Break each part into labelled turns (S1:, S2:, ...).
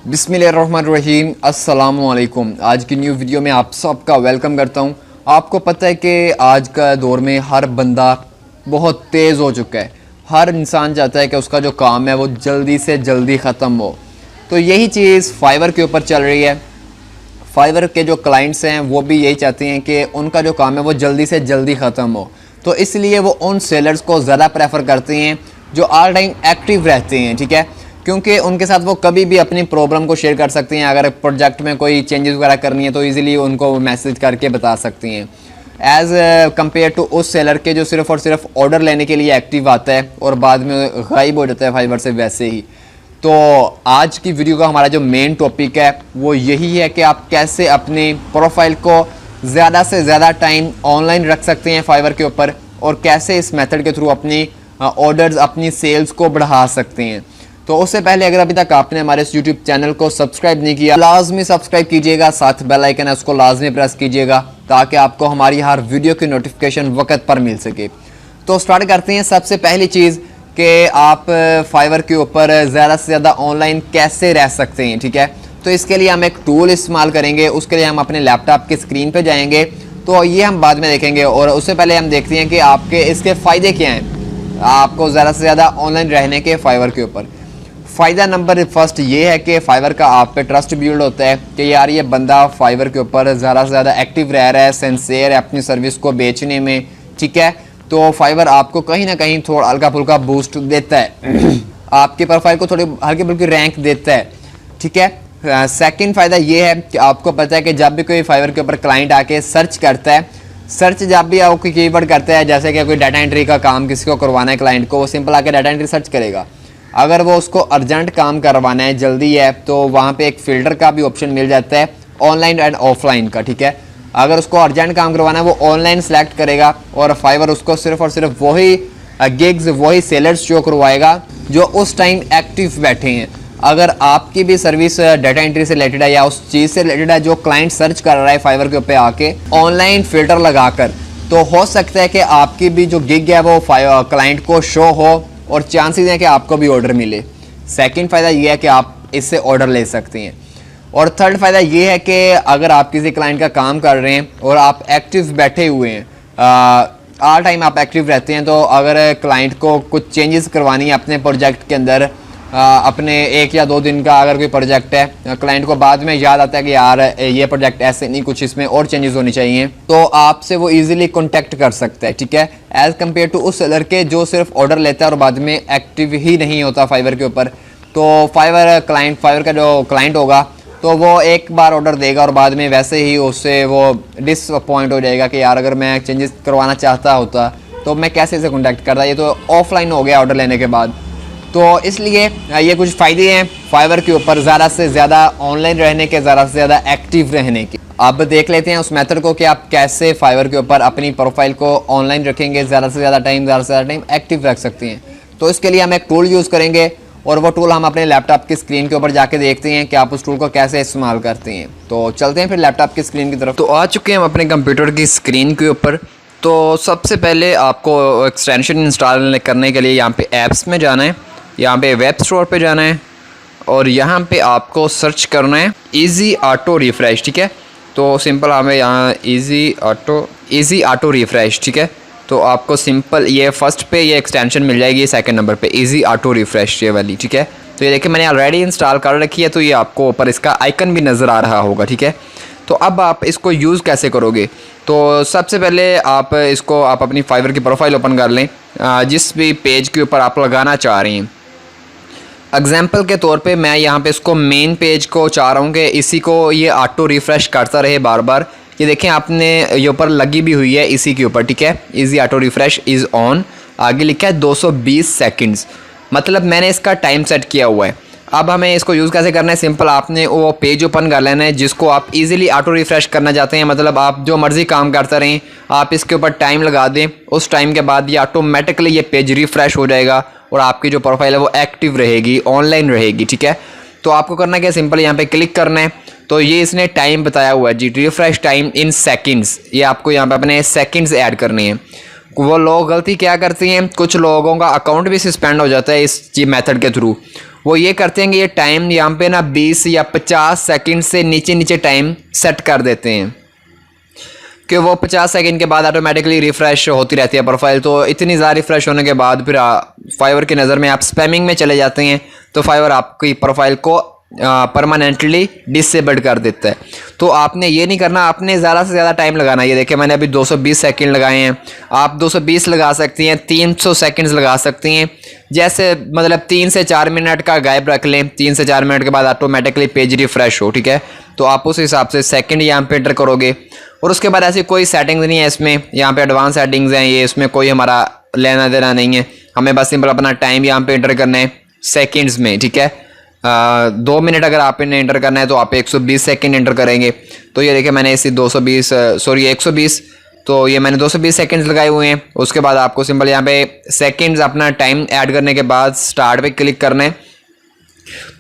S1: बिस्मिल्लाहिर्रहमानिर्रहीम अस्सलामुअलैकुम। आज की न्यू वीडियो में आप सबका वेलकम करता हूं। आपको पता है कि आज का दौर में हर बंदा बहुत तेज़ हो चुका है। हर इंसान चाहता है कि उसका जो काम है वो जल्दी से जल्दी ख़त्म हो। तो यही चीज़ फाइवर के ऊपर चल रही है। फाइवर के जो क्लाइंट्स हैं वो भी यही चाहते हैं कि उनका जो काम है वो जल्दी से जल्दी ख़त्म हो। तो इसलिए वो उन सेलर्स को ज़्यादा प्रेफर करते हैं जो ऑल टाइम एक्टिव रहते हैं, ठीक है, क्योंकि उनके साथ वो कभी भी अपनी प्रॉब्लम को शेयर कर सकती हैं। अगर प्रोजेक्ट में कोई चेंजेस वगैरह करनी है तो इजीली उनको मैसेज करके बता सकती हैं, एज़ कम्पेयर टू उस सेलर के जो सिर्फ़ और सिर्फ ऑर्डर लेने के लिए एक्टिव आता है और बाद में गायब हो जाता है फाइवर से वैसे ही। तो आज की वीडियो का हमारा जो मेन टॉपिक है वो यही है कि आप कैसे अपनी प्रोफाइल को ज़्यादा से ज़्यादा टाइम ऑनलाइन रख सकते हैं फाइवर के ऊपर, और कैसे इस मेथड के थ्रू अपनी ऑर्डर्स, अपनी सेल्स को बढ़ा सकते हैं। तो उससे पहले अगर अभी तक आपने हमारे इस यूट्यूब चैनल को सब्सक्राइब नहीं किया, लाजमी सब्सक्राइब कीजिएगा, साथ बेल आइकन है उसको लाजमी प्रेस कीजिएगा ताकि आपको हमारी हर वीडियो की नोटिफिकेशन वक्त पर मिल सके। तो स्टार्ट करते हैं। सबसे पहली चीज़ कि आप फाइवर के ऊपर ज़्यादा से ज़्यादा ऑनलाइन कैसे रह सकते हैं, ठीक है। तो इसके लिए हम एक टूल इस्तेमाल करेंगे। उसके लिए हम अपने लैपटॉप की स्क्रीन पर जाएंगे, तो ये हम बाद में देखेंगे। और उससे पहले हम देखते हैं कि आपके इसके फ़ायदे क्या हैं आपको ज़्यादा से ज़्यादा ऑनलाइन रहने के फाइवर के ऊपर। फ़ायदा नंबर फर्स्ट ये है कि फाइवर का आप पे ट्रस्ट बिल्ड होता है कि यार ये बंदा फाइवर के ऊपर ज़्यादा से ज़्यादा एक्टिव रह रहा है, सिंसियर है अपनी सर्विस को बेचने में, ठीक है। तो फाइवर आपको कहीं ना कहीं थोड़ा हल्का फुल्का बूस्ट देता है आपके प्रोफाइल को थोड़ी हल्की फुल्की रैंक देता है, ठीक है। सेकंड फ़ायदा ये है कि आपको पता है कि जब भी कोई फाइवर के ऊपर क्लाइंट आके सर्च करता है, सर्च जब भी आपको कीवर्ड करता है, जैसे कि कोई डाटा एंट्री का काम किसी को करवाना है क्लाइंट को, वो सिंपल आके डाटा एंट्री सर्च करेगा। अगर वो उसको अर्जेंट काम करवाना है, जल्दी है, तो वहाँ पे एक फ़िल्टर का भी ऑप्शन मिल जाता है ऑनलाइन एंड ऑफलाइन का, ठीक है। अगर उसको अर्जेंट काम करवाना है वो ऑनलाइन सेलेक्ट करेगा और फाइवर उसको सिर्फ और सिर्फ वही गिग्स, वही सेलर्स शो करवाएगा जो उस टाइम एक्टिव बैठे हैं। अगर आपकी भी सर्विस डाटा एंट्री से रिलेटेड है या उस चीज़ से रिलेटेड है जो क्लाइंट सर्च कर रहा है फाइवर के ऊपर आके ऑनलाइन फ़िल्टर लगाकर, तो हो सकता है कि आपकी भी जो गिग है वो क्लाइंट को शो हो और चांसेस हैं कि आपको भी ऑर्डर मिले। सेकंड फ़ायदा ये है कि आप इससे ऑर्डर ले सकते हैं। और थर्ड फ़ायदा ये है कि अगर आप किसी क्लाइंट का काम कर रहे हैं और आप एक्टिव बैठे हुए हैं, ऑल टाइम आप एक्टिव रहते हैं, तो अगर क्लाइंट को कुछ चेंजेस करवानी है अपने प्रोजेक्ट के अंदर, अपने 1 या 2 दिन का अगर कोई प्रोजेक्ट है, क्लाइंट को बाद में याद आता है कि यार ये प्रोजेक्ट ऐसे नहीं, कुछ इसमें और चेंजेस होनी चाहिए, तो आपसे वो इजीली कांटेक्ट कर सकता है, ठीक है, एज़ कम्पेयर टू उस सेलर के जो सिर्फ ऑर्डर लेता है और बाद में एक्टिव ही नहीं होता फाइवर के ऊपर। तो फाइवर का जो क्लाइंट होगा तो वो एक बार ऑर्डर देगा और बाद में वैसे ही उससे वो डिसअपॉइंट हो जाएगा कि यार अगर मैं चेंजेस करवाना चाहता होता तो मैं कैसे इसे कॉन्टैक्ट करता, ये तो ऑफलाइन हो गया ऑर्डर लेने के बाद। तो इसलिए ये कुछ फ़ायदे हैं फाइवर के ऊपर ज़्यादा से ज़्यादा ऑनलाइन रहने के, ज़्यादा से ज़्यादा एक्टिव रहने के। अब देख लेते हैं उस मेथड को कि आप कैसे फाइवर के ऊपर अपनी प्रोफाइल को ऑनलाइन रखेंगे, ज़्यादा से ज़्यादा टाइम एक्टिव रख सकते हैं। तो इसके लिए हम एक टूल यूज़ करेंगे और वो टूल हम अपने लैपटॉप की स्क्रीन के ऊपर जाके देखते हैं कि आप उस टूल को कैसे इस्तेमाल करते हैं। तो चलते हैं फिर लैपटॉप की स्क्रीन की तरफ। तो आ चुके हैं हम अपने कंप्यूटर की स्क्रीन के ऊपर। तो सबसे पहले आपको एक्सटेंशन इंस्टॉल करने के लिए यहाँ पे ऐप्स में जाना है, यहाँ पे वेब स्टोर पे जाना है और यहाँ पे आपको सर्च करना है इजी ऑटो रिफ्रेश, ठीक है। तो सिंपल हमें यहाँ इजी ऑटो रिफ्रेश, ठीक है। तो आपको सिंपल ये फर्स्ट पे ये एक्सटेंशन मिल जाएगी, सेकंड नंबर पे इजी ऑटो रिफ्रेश ये वाली, ठीक है। तो ये देखिए मैंने ऑलरेडी इंस्टॉल कर रखी है, तो ये आपको ऊपर इसका आइकन भी नज़र आ रहा होगा, ठीक है। तो अब आप इसको यूज़ कैसे करोगे, तो सबसे पहले आप अपनी फाइवर की प्रोफाइल ओपन कर लें, जिस भी पेज के ऊपर आप लगाना चाह रहे हैं। एग्जाम्पल के तौर पे मैं यहाँ पे इसको मेन पेज को चाह रहा हूँ कि इसी को ये ऑटो रिफ़्रेश करता रहे बार बार। ये देखें आपने ये ऊपर लगी भी हुई है इसी के ऊपर, ठीक है, easy auto refresh is on, आगे लिखा है 220 सेकंड्स, मतलब मैंने इसका टाइम सेट किया हुआ है। अब हमें इसको यूज़ कैसे करना है, सिंपल आपने वो पेज ओपन कर लेना है जिसको आप इजीली ऑटो रिफ़्रेश करना चाहते हैं, मतलब आप जो मर्ज़ी काम करते रहें, आप इसके ऊपर टाइम लगा दें, उस टाइम के बाद ये ऑटोमेटिकली ये पेज रिफ़्रेश हो जाएगा और आपकी जो प्रोफाइल है वो एक्टिव रहेगी, ऑनलाइन रहेगी, ठीक है। तो आपको करना क्या, सिंपल यहाँ पे क्लिक करना है। तो ये इसने टाइम बताया हुआ है जी, रिफ्रेश टाइम इन सेकंड्स, ये आपको यहाँ पे अपने सेकंड्स ऐड करने हैं। वो लोग गलती क्या करते हैं, कुछ लोगों का अकाउंट भी सस्पेंड हो जाता है इस मेथड के थ्रू। वो ये करते हैं कि ये टाइम यहाँ पे ना 20 या 50 सेकंड से नीचे नीचे टाइम सेट कर देते हैं कि वो 50 सेकंड के बाद ऑटोमेटिकली रिफ़्रेश होती रहती है प्रोफाइल। तो इतनी ज़्यादा रिफ़्रेश होने के बाद फिर फाइवर की नज़र में आप स्पैमिंग में चले जाते हैं तो फाइवर आपकी प्रोफाइल को परमानेंटली डिसेबल्ड कर देता है। तो आपने ये नहीं करना, आपने ज़्यादा से ज़्यादा टाइम लगाना। ये देखिए मैंने अभी 220 सेकंड लगाए हैं, आप 220 लगा सकती हैं, 300 सेकंड्स लगा सकती हैं। जैसे मतलब 3 से 4 मिनट का गायब रख लें, 3 से 4 मिनट के बाद ऑटोमेटिकली पेज रिफ़्रेश हो, ठीक है। तो आप उस हिसाब से सेकंड यहाँ पे एंटर करोगे और उसके बाद ऐसी कोई सेटिंग्स नहीं है इसमें, यहाँ पे एडवांस सेटिंग्स हैं, ये इसमें कोई हमारा लेना देना नहीं है। हमें बस सिंपल अपना टाइम यहाँ पे एंटर करना है सेकंड्स में, ठीक है। 2 मिनट अगर आपने एंटर करना है तो आप 120 सेकंड एंटर करेंगे। तो ये देखिए मैंने इसी 120, तो ये मैंने 220 सेकंड्स लगाए हुए हैं। उसके बाद आपको सिंपल यहाँ पे सेकंड्स अपना टाइम ऐड करने के बाद स्टार्ट पे क्लिक करना है।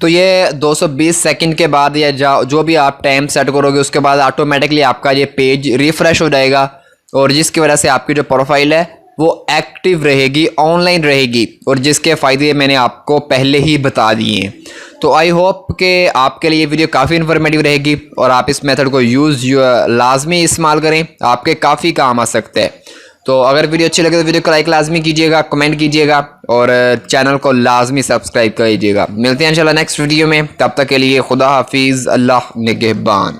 S1: तो ये 220 सेकंड के बाद या जो भी आप टाइम सेट करोगे उसके बाद ऑटोमेटिकली आपका ये पेज रिफ़्रेश हो जाएगा और जिसकी वजह से आपकी जो प्रोफाइल है वो एक्टिव रहेगी, ऑनलाइन रहेगी और जिसके फ़ायदे मैंने आपको पहले ही बता दिए हैं। तो आई होप कि आपके लिए ये वीडियो काफ़ी इन्फॉर्मेटिव रहेगी और आप इस मेथड को लाजमी इस्तेमाल करें, आपके काफ़ी काम आ सकता है। तो अगर वीडियो अच्छी लगे तो वीडियो को लाइक लाजमी कीजिएगा, कमेंट कीजिएगा और चैनल को लाजमी सब्सक्राइब कीजिएगा। मिलते हैं इंशाल्लाह नेक्स्ट वीडियो में, तब तक के लिए खुदा हाफिज़, अल्लाह निगहबान।